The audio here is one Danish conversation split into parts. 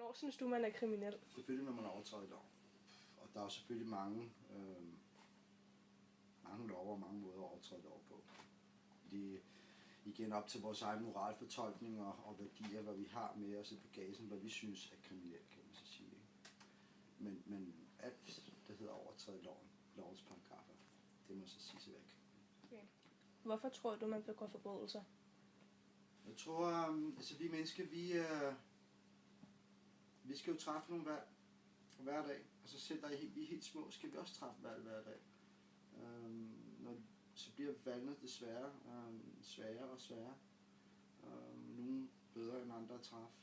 Hvornår synes du, man er kriminel? Selvfølgelig, når man overtræder lov. Og der er jo selvfølgelig mange love og mange måder at overtræde lov på. Det er igen op til vores egen moralfortolkninger og værdier, hvad vi har med os i bagagen, hvad vi synes er kriminelt, kan man så sige. Men alt, der hedder overtræde lovens paragrafer, det må så sige sig væk. Okay. Hvorfor tror du, man begår forbrydelser? Jeg tror, vi mennesker, vi skal jo træffe nogle valg hver dag. Altså selv der vi er helt små, skal vi også træffe valg hver dag. Så bliver valgene desværre sværere og sværere. Nogle bedre end andre at træffe.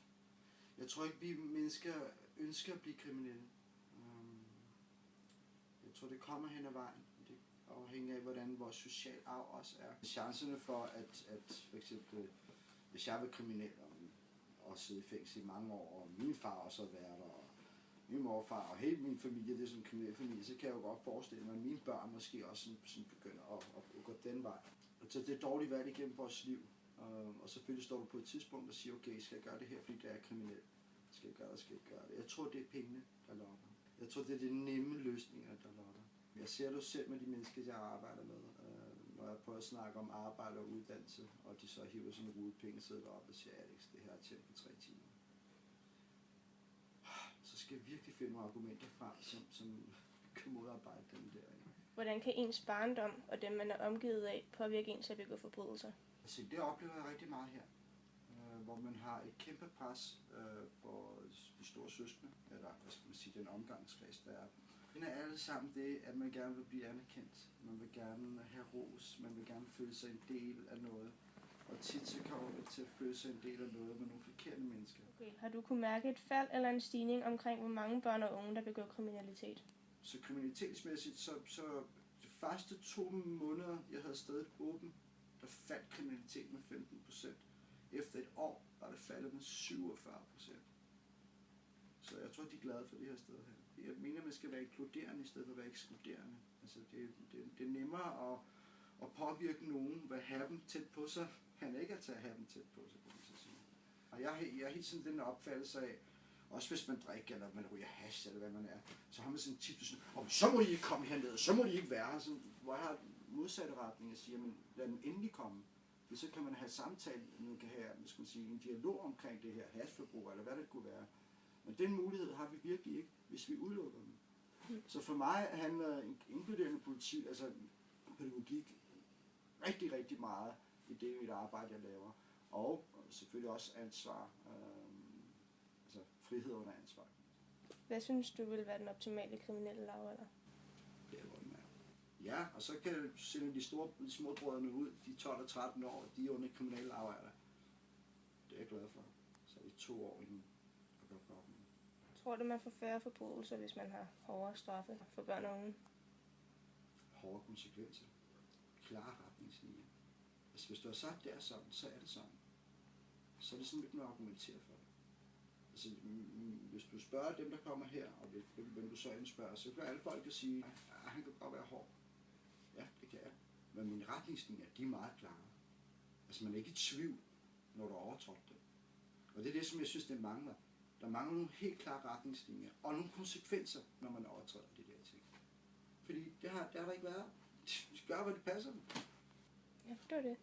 Jeg tror ikke, vi mennesker ønsker at blive kriminelle. Jeg tror, det kommer hen ad vejen. Det afhænger af, hvordan vores social arv også er. Chancerne for, at for eksempel, hvis jeg var kriminel og sidde i fængsel i mange år, og min far også har været der, og min morfar og hele min familie, det er sådan en kriminel familie, så kan jeg jo godt forestille mig, at mine børn måske også sådan begynder at gå den vej. Så det er dårligt valg igennem vores liv. Og selvfølgelig står du på et tidspunkt og siger, okay, skal jeg gøre det her, fordi det er kriminelt? Skal jeg gøre det, skal jeg gøre det? Jeg tror, det er pengene, der lokker. Jeg tror, det er de nemme løsninger, der lokker. Jeg ser det jo selv med de mennesker, jeg arbejder med, når jeg prøver at snakke om arbejde og uddannelse, og de så hiver sådan en rudepengeseddel op og siger, Alex, det her er tjent på 3 timer. Så skal jeg virkelig finde nogle argumenter frem, som kan modarbejde dem der. Hvordan kan ens barndom og dem, man er omgivet af, påvirke ens at begå forbrydelser? Altså, det oplever jeg rigtig meget her, hvor man har et kæmpe pres for de store søskende, eller hvad skal man sige, den omgangskreds, der er. Det er alle sammen det, at man gerne vil blive anerkendt. Man vil gerne have ros, man vil gerne føle sig en del af noget. Og tit så kommer man til at føle sig en del af noget med nogle forkerte mennesker. Okay. Har du kunnet mærke et fald eller en stigning omkring, hvor mange børn og unge, der begår kriminalitet? Så kriminalitetsmæssigt, så de første 2 måneder, jeg havde stedet åben, der faldt kriminalitet med 15%. Efter et år var det faldet med 47%. Så jeg tror, de er glade for det her sted her. Jeg mener, man skal være inkluderende i stedet for at være ekskluderende. Altså, det er nemmere at påvirke nogen ved at have dem tæt på sig, han ikke at tage at have dem tæt på sig, kan man så sige. Og jeg er helt sådan den opfattelse af, også hvis man drikker, eller man ryger hash, eller hvad man er, så har man sådan en tip, sådan, så må I ikke komme herned, så må I ikke være her. Sådan, hvor jeg har modsatte retning og siger, men lad dem endelig komme. For så kan man have samtale, man kan have skal man sige, en dialog omkring det her hashforbrug, eller hvad det kunne være. Men den mulighed har vi virkelig ikke, hvis vi udelukker dem. Så for mig handler inkluderende politik, altså pædagogik, rigtig, rigtig meget i det mit arbejde, jeg laver. Og selvfølgelig også ansvar, altså frihed under ansvar. Hvad synes du vil være den optimale kriminelle lavalder? Det er, hvor den er. Ja, og så kan du sende de små brødrene ud, de 12 og 13 år, de er under kriminelle lavalder. Det er jeg glad for. Så er det 2 år inden at gøre op med. Tror du, man får færre forbrydelser, hvis man har hårdere straffe for børn og unge? Hårde konsekvenser. Klare retningslinjer. Altså, hvis du har sagt, det er sådan, så er det sådan. Så er det sådan lidt noget at argumentere for det. Altså, hvis du spørger dem, der kommer her, og hvem du så indspørger, så kan alle folk sige, at han kan godt være hård. Ja, det kan jeg. Men mine retningslinjer, de er meget klare. Altså, man er ikke i tvivl, når du har overtrådt det. Og det er det, som jeg synes, det mangler. Der mangler nogle helt klare retningslinjer, og nogle konsekvenser, når man overtræder de der ting. Fordi det har der ikke været. De gør, hvad det passer dem. Jeg forstår det.